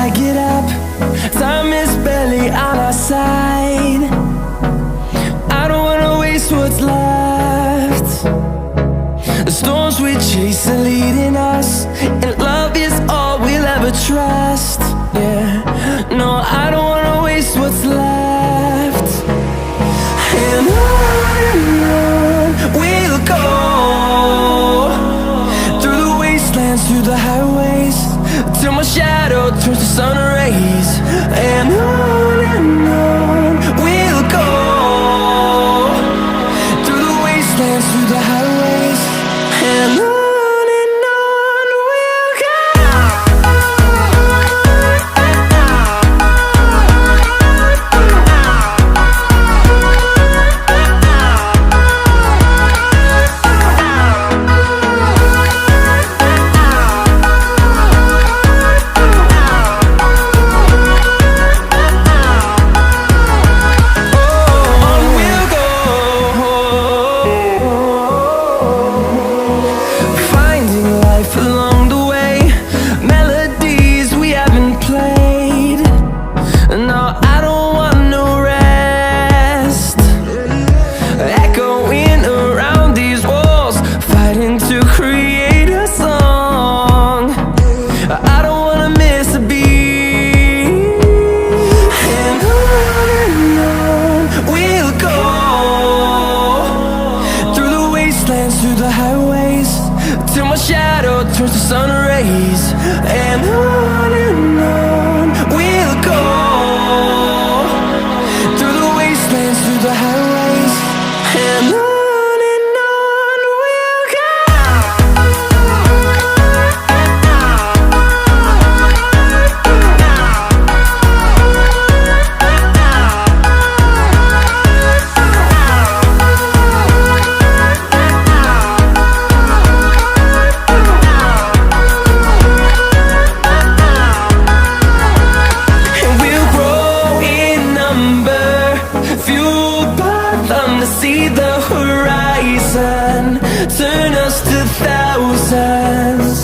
I get up, time is barely on our side. I don't wanna waste what's left. The storms we chase are leading us, and love is all we'll ever trust. Yeah, no, I don't wanna waste what's left. And on we'll go, through the wastelands, through the highways, till my shadow turns to sun rays. And on we'll go, through the wastelands, through the highways, and on. Along the way, melodies we haven't played. No, I don't want no rest. Echoing around these walls, fighting to create a song. I don't wanna miss a beat. And on we'll go, through the wastelands, through the highways, till my shadow turns to sun rays. And on we'll go, through the wastelands, through the highways, and on we'll go. See the horizon, turn us to thousands.